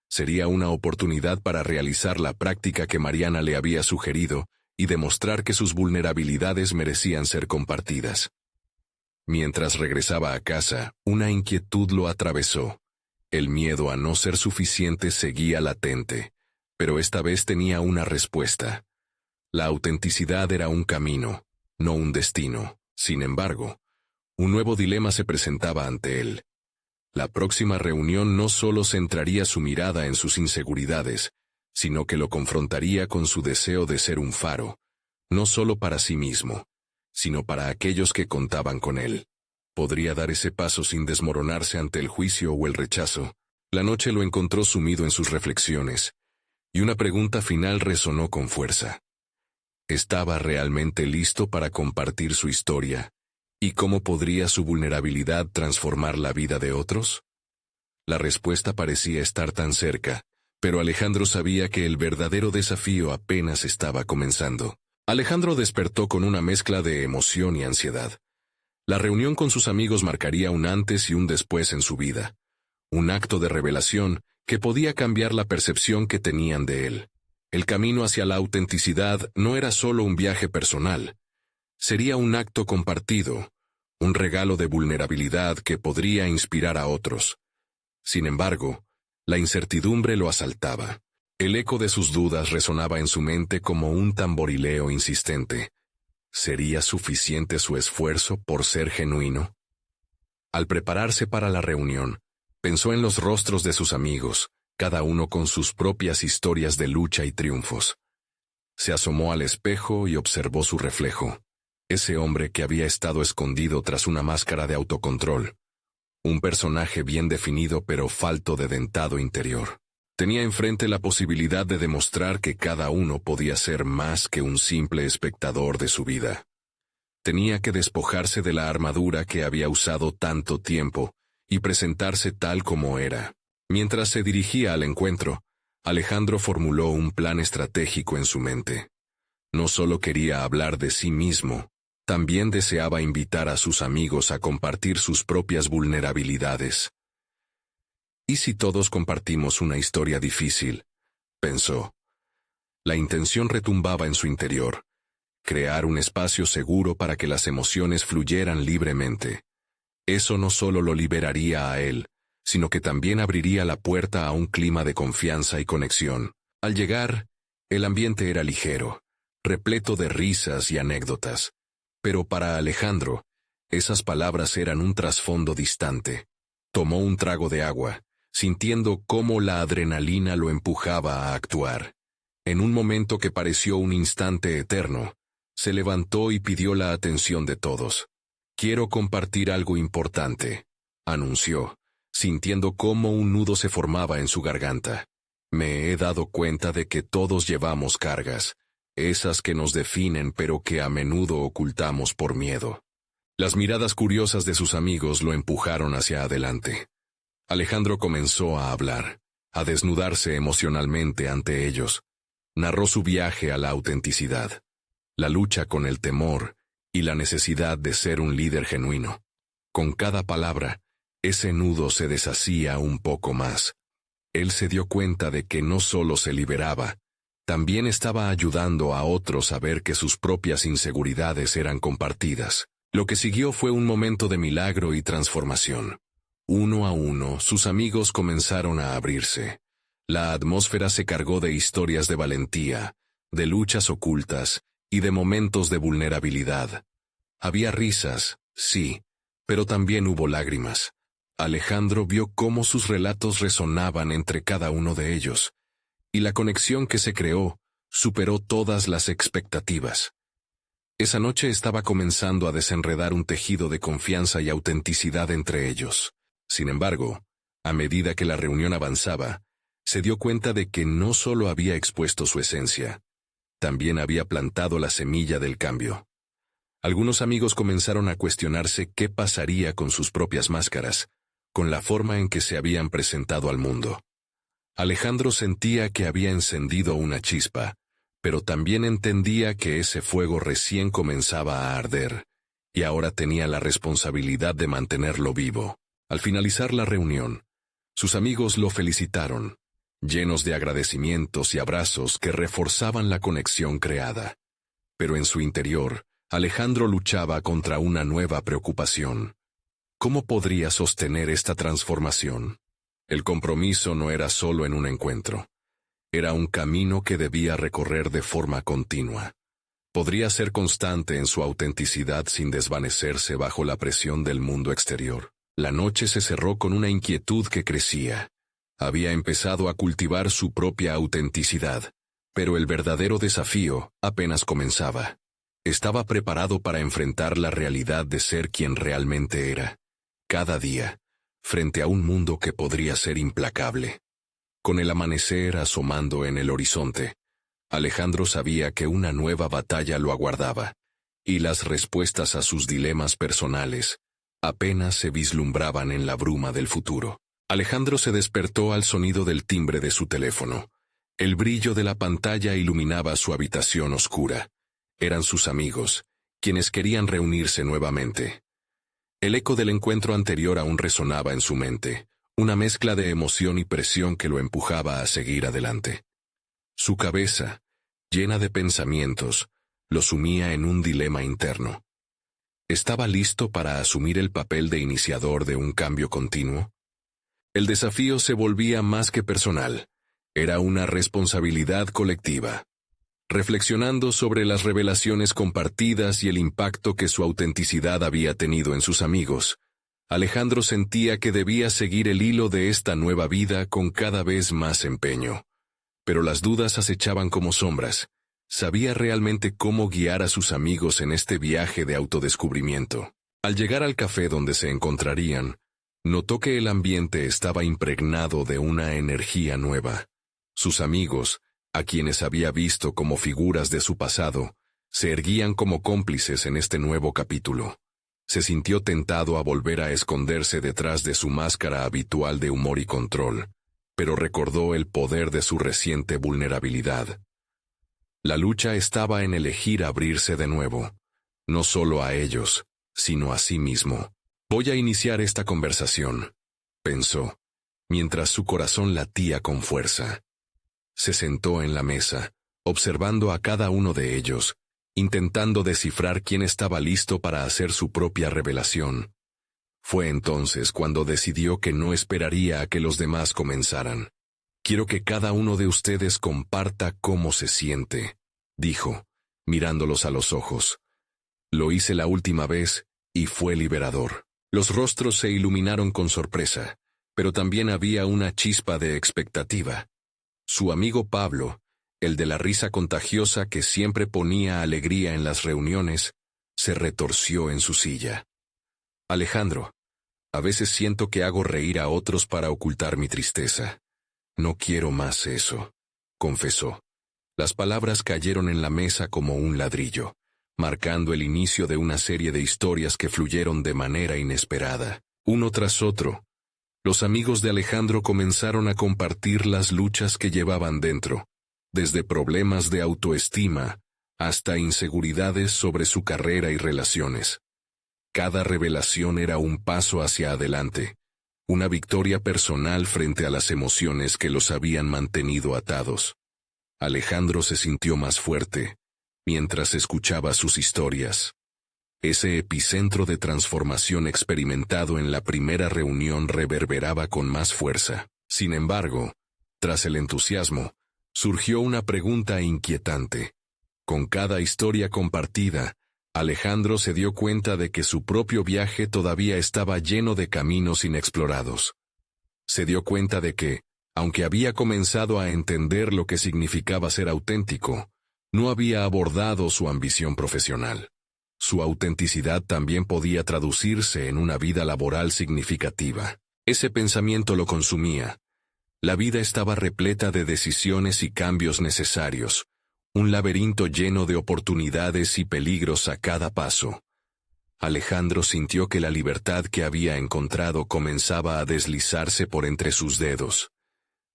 Sería una oportunidad para realizar la práctica que Mariana le había sugerido y demostrar que sus vulnerabilidades merecían ser compartidas. Mientras regresaba a casa, una inquietud lo atravesó. El miedo a no ser suficiente seguía latente, pero esta vez tenía una respuesta. La autenticidad era un camino, no un destino. Sin embargo, un nuevo dilema se presentaba ante él. La próxima reunión no solo centraría su mirada en sus inseguridades, sino que lo confrontaría con su deseo de ser un faro, no solo para sí mismo, sino para aquellos que contaban con él. Podría dar ese paso sin desmoronarse ante el juicio o el rechazo. La noche lo encontró sumido en sus reflexiones, y una pregunta final resonó con fuerza. ¿Estaba realmente listo para compartir su historia? ¿Y cómo podría su vulnerabilidad transformar la vida de otros? La respuesta parecía estar tan cerca, pero Alejandro sabía que el verdadero desafío apenas estaba comenzando. Alejandro despertó con una mezcla de emoción y ansiedad. La reunión con sus amigos marcaría un antes y un después en su vida. Un acto de revelación que podía cambiar la percepción que tenían de él. El camino hacia la autenticidad no era solo un viaje personal. Sería un acto compartido, un regalo de vulnerabilidad que podría inspirar a otros. Sin embargo, la incertidumbre lo asaltaba. El eco de sus dudas resonaba en su mente como un tamborileo insistente. ¿Sería suficiente su esfuerzo por ser genuino? Al prepararse para la reunión, pensó en los rostros de sus amigos, cada uno con sus propias historias de lucha y triunfos. Se asomó al espejo y observó su reflejo. Ese hombre que había estado escondido tras una máscara de autocontrol. Un personaje bien definido pero falto de dentado interior. Tenía enfrente la posibilidad de demostrar que cada uno podía ser más que un simple espectador de su vida. Tenía que despojarse de la armadura que había usado tanto tiempo y presentarse tal como era. Mientras se dirigía al encuentro, Alejandro formuló un plan estratégico en su mente. No solo quería hablar de sí mismo, también deseaba invitar a sus amigos a compartir sus propias vulnerabilidades. ¿Y si todos compartimos una historia difícil?, pensó. La intención retumbaba en su interior. Crear un espacio seguro para que las emociones fluyeran libremente. Eso no solo lo liberaría a él, sino que también abriría la puerta a un clima de confianza y conexión. Al llegar, el ambiente era ligero, repleto de risas y anécdotas. Pero para Alejandro, esas palabras eran un trasfondo distante. Tomó un trago de agua, sintiendo cómo la adrenalina lo empujaba a actuar. En un momento que pareció un instante eterno, se levantó y pidió la atención de todos. «Quiero compartir algo importante», anunció, sintiendo cómo un nudo se formaba en su garganta. «Me he dado cuenta de que todos llevamos cargas, esas que nos definen pero que a menudo ocultamos por miedo». Las miradas curiosas de sus amigos lo empujaron hacia adelante. Alejandro comenzó a hablar, a desnudarse emocionalmente ante ellos. Narró su viaje a la autenticidad, la lucha con el temor y la necesidad de ser un líder genuino. Con cada palabra, ese nudo se deshacía un poco más. Él se dio cuenta de que no solo se liberaba, también estaba ayudando a otros a ver que sus propias inseguridades eran compartidas. Lo que siguió fue un momento de milagro y transformación. Uno a uno, sus amigos comenzaron a abrirse. La atmósfera se cargó de historias de valentía, de luchas ocultas y de momentos de vulnerabilidad. Había risas, sí, pero también hubo lágrimas. Alejandro vio cómo sus relatos resonaban entre cada uno de ellos, y la conexión que se creó superó todas las expectativas. Esa noche estaba comenzando a desenredar un tejido de confianza y autenticidad entre ellos. Sin embargo, a medida que la reunión avanzaba, se dio cuenta de que no solo había expuesto su esencia, también había plantado la semilla del cambio. Algunos amigos comenzaron a cuestionarse qué pasaría con sus propias máscaras, con la forma en que se habían presentado al mundo. Alejandro sentía que había encendido una chispa, pero también entendía que ese fuego recién comenzaba a arder, y ahora tenía la responsabilidad de mantenerlo vivo. Al finalizar la reunión, sus amigos lo felicitaron, llenos de agradecimientos y abrazos que reforzaban la conexión creada. Pero en su interior, Alejandro luchaba contra una nueva preocupación. ¿Cómo podría sostener esta transformación? El compromiso no era solo en un encuentro. Era un camino que debía recorrer de forma continua. Podría ser constante en su autenticidad sin desvanecerse bajo la presión del mundo exterior. La noche se cerró con una inquietud que crecía. Había empezado a cultivar su propia autenticidad, pero el verdadero desafío apenas comenzaba. Estaba preparado para enfrentar la realidad de ser quien realmente era, cada día, frente a un mundo que podría ser implacable. Con el amanecer asomando en el horizonte, Alejandro sabía que una nueva batalla lo aguardaba, y las respuestas a sus dilemas personales apenas se vislumbraban en la bruma del futuro. Alejandro se despertó al sonido del timbre de su teléfono. El brillo de la pantalla iluminaba su habitación oscura. Eran sus amigos, quienes querían reunirse nuevamente. El eco del encuentro anterior aún resonaba en su mente, una mezcla de emoción y presión que lo empujaba a seguir adelante. Su cabeza, llena de pensamientos, lo sumía en un dilema interno. ¿Estaba listo para asumir el papel de iniciador de un cambio continuo? El desafío se volvía más que personal, era una responsabilidad colectiva. Reflexionando sobre las revelaciones compartidas y el impacto que su autenticidad había tenido en sus amigos, Alejandro sentía que debía seguir el hilo de esta nueva vida con cada vez más empeño. Pero las dudas acechaban como sombras. ¿Sabía realmente cómo guiar a sus amigos en este viaje de autodescubrimiento? Al llegar al café donde se encontrarían, notó que el ambiente estaba impregnado de una energía nueva. Sus amigos, a quienes había visto como figuras de su pasado, se erguían como cómplices en este nuevo capítulo. Se sintió tentado a volver a esconderse detrás de su máscara habitual de humor y control, pero recordó el poder de su reciente vulnerabilidad. La lucha estaba en elegir abrirse de nuevo, no solo a ellos, sino a sí mismo. Voy a iniciar esta conversación, pensó, mientras su corazón latía con fuerza. Se sentó en la mesa, observando a cada uno de ellos, intentando descifrar quién estaba listo para hacer su propia revelación. Fue entonces cuando decidió que no esperaría a que los demás comenzaran. Quiero que cada uno de ustedes comparta cómo se siente, dijo, mirándolos a los ojos. Lo hice la última vez y fue liberador. Los rostros se iluminaron con sorpresa, pero también había una chispa de expectativa. Su amigo Pablo, el de la risa contagiosa que siempre ponía alegría en las reuniones, se retorció en su silla. Alejandro, a veces siento que hago reír a otros para ocultar mi tristeza. No quiero más eso, confesó. Las palabras cayeron en la mesa como un ladrillo, marcando el inicio de una serie de historias que fluyeron de manera inesperada. Uno tras otro, Los amigos de Alejandro comenzaron a compartir las luchas que llevaban dentro, desde problemas de autoestima hasta inseguridades sobre su carrera y relaciones. Cada revelación era un paso hacia adelante, una victoria personal frente a las emociones que los habían mantenido atados. Alejandro se sintió más fuerte mientras escuchaba sus historias. Ese epicentro de transformación experimentado en la primera reunión reverberaba con más fuerza. Sin embargo, tras el entusiasmo, surgió una pregunta inquietante. Con cada historia compartida, Alejandro se dio cuenta de que su propio viaje todavía estaba lleno de caminos inexplorados. Se dio cuenta de que, aunque había comenzado a entender lo que significaba ser auténtico, no había abordado su ambición profesional. Su autenticidad también podía traducirse en una vida laboral significativa. Ese pensamiento lo consumía. La vida estaba repleta de decisiones y cambios necesarios, un laberinto lleno de oportunidades y peligros a cada paso. Alejandro sintió que la libertad que había encontrado comenzaba a deslizarse por entre sus dedos.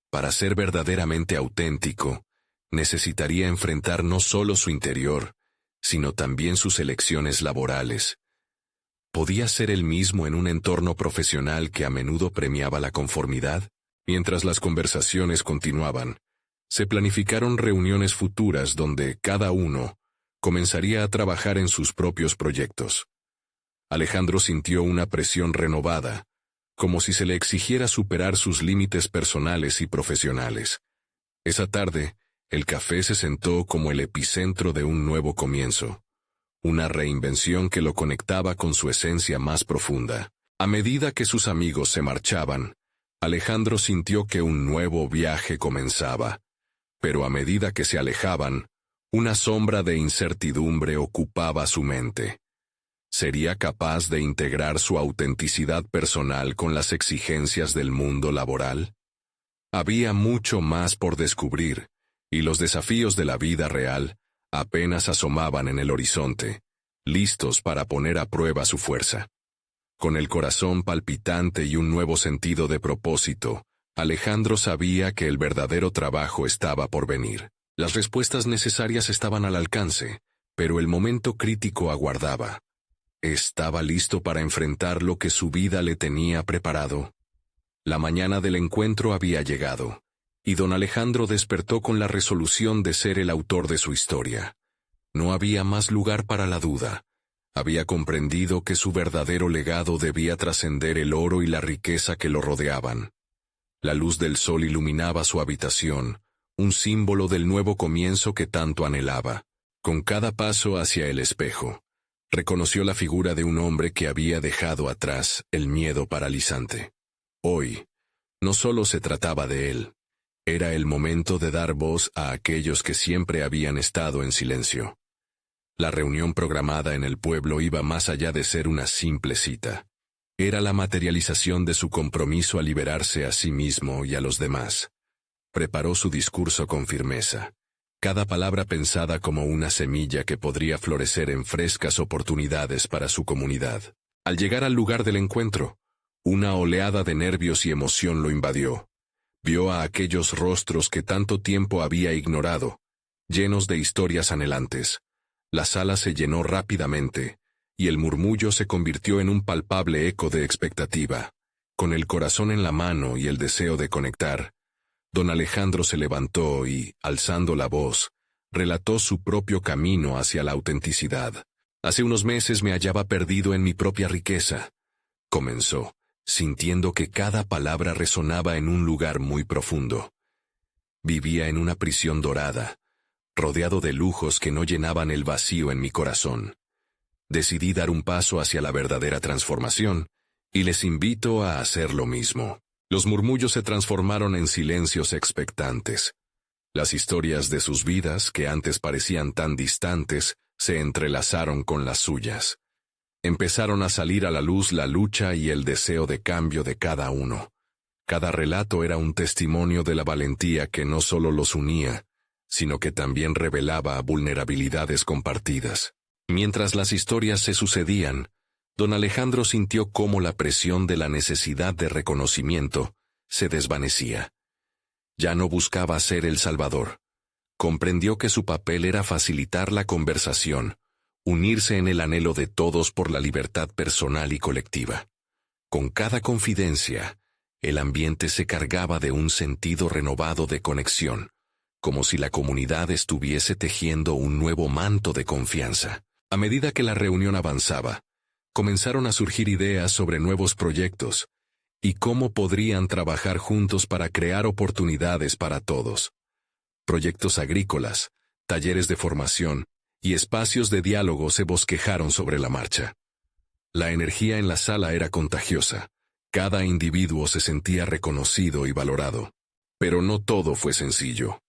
Para ser verdaderamente auténtico, necesitaría enfrentar no solo su interior, sino también sus elecciones laborales. ¿Podía ser él mismo en un entorno profesional que a menudo premiaba la conformidad? Mientras las conversaciones continuaban, se planificaron reuniones futuras donde cada uno comenzaría a trabajar en sus propios proyectos. Alejandro sintió una presión renovada, como si se le exigiera superar sus límites personales y profesionales. Esa tarde, el café se sentó como el epicentro de un nuevo comienzo, una reinvención que lo conectaba con su esencia más profunda. A medida que sus amigos se marchaban, Alejandro sintió que un nuevo viaje comenzaba, pero a medida que se alejaban, una sombra de incertidumbre ocupaba su mente. ¿Sería capaz de integrar su autenticidad personal con las exigencias del mundo laboral? Había mucho más por descubrir, y los desafíos de la vida real apenas asomaban en el horizonte, listos para poner a prueba su fuerza. Con el corazón palpitante y un nuevo sentido de propósito, Alejandro sabía que el verdadero trabajo estaba por venir. Las respuestas necesarias estaban al alcance, pero el momento crítico aguardaba. ¿Estaba listo para enfrentar lo que su vida le tenía preparado? La mañana del encuentro había llegado, y don Alejandro despertó con la resolución de ser el autor de su historia. No había más lugar para la duda. Había comprendido que su verdadero legado debía trascender el oro y la riqueza que lo rodeaban. La luz del sol iluminaba su habitación, un símbolo del nuevo comienzo que tanto anhelaba. Con cada paso hacia el espejo, reconoció la figura de un hombre que había dejado atrás el miedo paralizante. Hoy, no solo se trataba de él. Era el momento de dar voz a aquellos que siempre habían estado en silencio. La reunión programada en el pueblo iba más allá de ser una simple cita. Era la materialización de su compromiso a liberarse a sí mismo y a los demás. Preparó su discurso con firmeza, cada palabra pensada como una semilla que podría florecer en frescas oportunidades para su comunidad. Al llegar al lugar del encuentro, una oleada de nervios y emoción lo invadió. Vio a aquellos rostros que tanto tiempo había ignorado, llenos de historias anhelantes. La sala se llenó rápidamente, y el murmullo se convirtió en un palpable eco de expectativa. Con el corazón en la mano y el deseo de conectar, don Alejandro se levantó y, alzando la voz, relató su propio camino hacia la autenticidad. Hace unos meses me hallaba perdido en mi propia riqueza, comenzó, sintiendo que cada palabra resonaba en un lugar muy profundo. Vivía en una prisión dorada, rodeado de lujos que no llenaban el vacío en mi corazón. Decidí dar un paso hacia la verdadera transformación, y les invito a hacer lo mismo. Los murmullos se transformaron en silencios expectantes. Las historias de sus vidas, que antes parecían tan distantes, se entrelazaron con las suyas. Empezaron a salir a la luz la lucha y el deseo de cambio de cada uno. Cada relato era un testimonio de la valentía que no solo los unía, sino que también revelaba vulnerabilidades compartidas. Mientras las historias se sucedían, Don Alejandro sintió cómo la presión de la necesidad de reconocimiento se desvanecía. Ya no buscaba ser el salvador. Comprendió que su papel era facilitar la conversación, unirse en el anhelo de todos por la libertad personal y colectiva. Con cada confidencia, el ambiente se cargaba de un sentido renovado de conexión, como si la comunidad estuviese tejiendo un nuevo manto de confianza. A medida que la reunión avanzaba, comenzaron a surgir ideas sobre nuevos proyectos y cómo podrían trabajar juntos para crear oportunidades para todos. Proyectos agrícolas, talleres de formación y espacios de diálogo se bosquejaron sobre la marcha. La energía en la sala era contagiosa. Cada individuo se sentía reconocido y valorado. Pero no todo fue sencillo.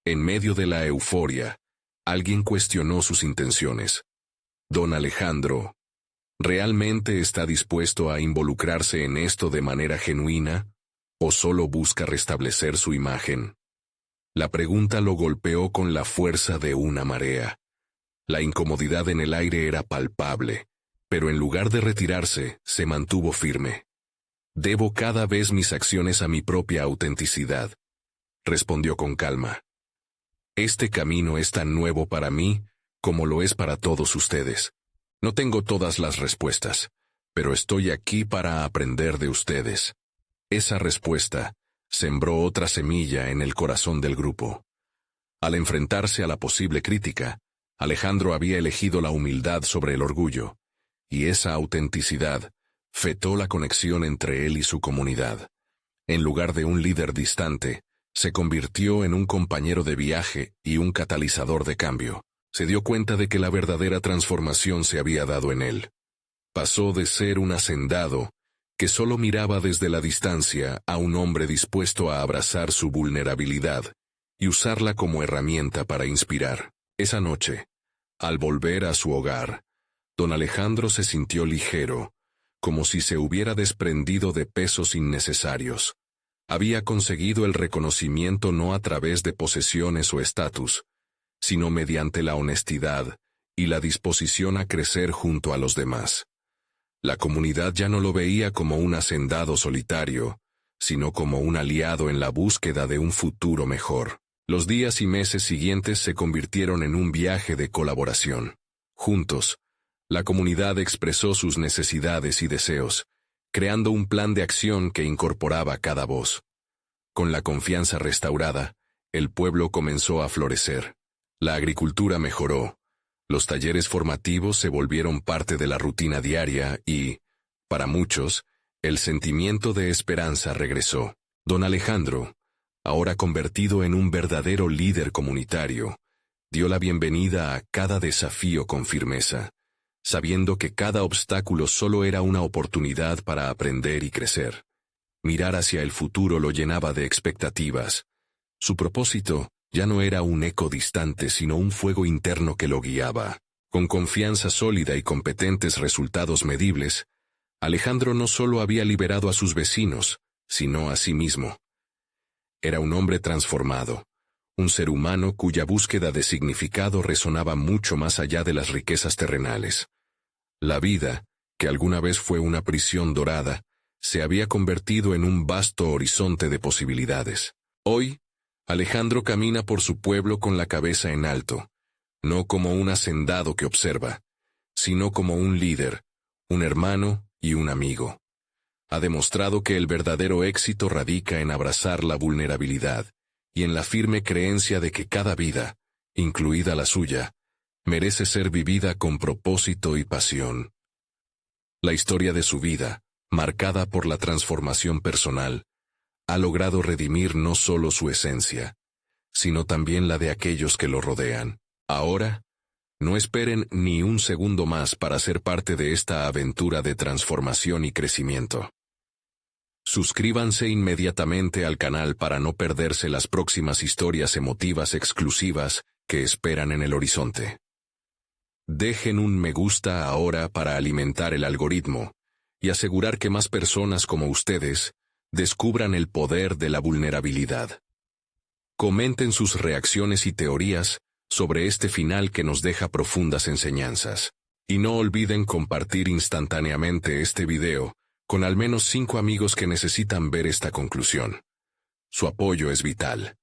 En medio de la euforia, alguien cuestionó sus intenciones. Don Alejandro, ¿realmente está dispuesto a involucrarse en esto de manera genuina, o solo busca restablecer su imagen? La pregunta lo golpeó con la fuerza de una marea. La incomodidad en el aire era palpable, pero en lugar de retirarse, se mantuvo firme. «Debo cada vez mis acciones a mi propia autenticidad», respondió con calma. «Este camino es tan nuevo para mí como lo es para todos ustedes. No tengo todas las respuestas, pero estoy aquí para aprender de ustedes». Esa respuesta sembró otra semilla en el corazón del grupo. Al enfrentarse a la posible crítica, Alejandro había elegido la humildad sobre el orgullo, y esa autenticidad fetó la conexión entre él y su comunidad. En lugar de un líder distante, se convirtió en un compañero de viaje y un catalizador de cambio. Se dio cuenta de que la verdadera transformación se había dado en él. Pasó de ser un hacendado que solo miraba desde la distancia a un hombre dispuesto a abrazar su vulnerabilidad y usarla como herramienta para inspirar. Esa noche, al volver a su hogar, don Alejandro se sintió ligero, como si se hubiera desprendido de pesos innecesarios. Había conseguido el reconocimiento no a través de posesiones o estatus, sino mediante la honestidad y la disposición a crecer junto a los demás. La comunidad ya no lo veía como un hacendado solitario, sino como un aliado en la búsqueda de un futuro mejor. Los días y meses siguientes se convirtieron en un viaje de colaboración. Juntos, la comunidad expresó sus necesidades y deseos, creando un plan de acción que incorporaba cada voz. Con la confianza restaurada, el pueblo comenzó a florecer. La agricultura mejoró, los talleres formativos se volvieron parte de la rutina diaria y, para muchos, el sentimiento de esperanza regresó. Don Alejandro, ahora convertido en un verdadero líder comunitario, dio la bienvenida a cada desafío con firmeza, sabiendo que cada obstáculo solo era una oportunidad para aprender y crecer. Mirar hacia el futuro lo llenaba de expectativas. Su propósito ya no era un eco distante, sino un fuego interno que lo guiaba. Con confianza sólida y competentes resultados medibles, Alejandro no solo había liberado a sus vecinos, sino a sí mismo. Era un hombre transformado, un ser humano cuya búsqueda de significado resonaba mucho más allá de las riquezas terrenales. La vida, que alguna vez fue una prisión dorada, se había convertido en un vasto horizonte de posibilidades. Hoy, Alejandro camina por su pueblo con la cabeza en alto, no como un hacendado que observa, sino como un líder, un hermano y un amigo. Ha demostrado que el verdadero éxito radica en abrazar la vulnerabilidad y en la firme creencia de que cada vida, incluida la suya, merece ser vivida con propósito y pasión. La historia de su vida, marcada por la transformación personal, ha logrado redimir no solo su esencia, sino también la de aquellos que lo rodean. Ahora, no esperen ni un segundo más para ser parte de esta aventura de transformación y crecimiento. Suscríbanse inmediatamente al canal para no perderse las próximas historias emotivas exclusivas que esperan en el horizonte. Dejen un me gusta ahora para alimentar el algoritmo y asegurar que más personas como ustedes descubran el poder de la vulnerabilidad. Comenten sus reacciones y teorías sobre este final que nos deja profundas enseñanzas. Y no olviden compartir instantáneamente este video con al menos 5 amigos que necesitan ver esta conclusión. Su apoyo es vital.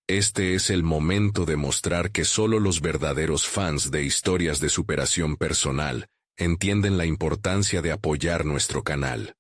Este es el momento de mostrar que solo los verdaderos fans de historias de superación personal entienden la importancia de apoyar nuestro canal.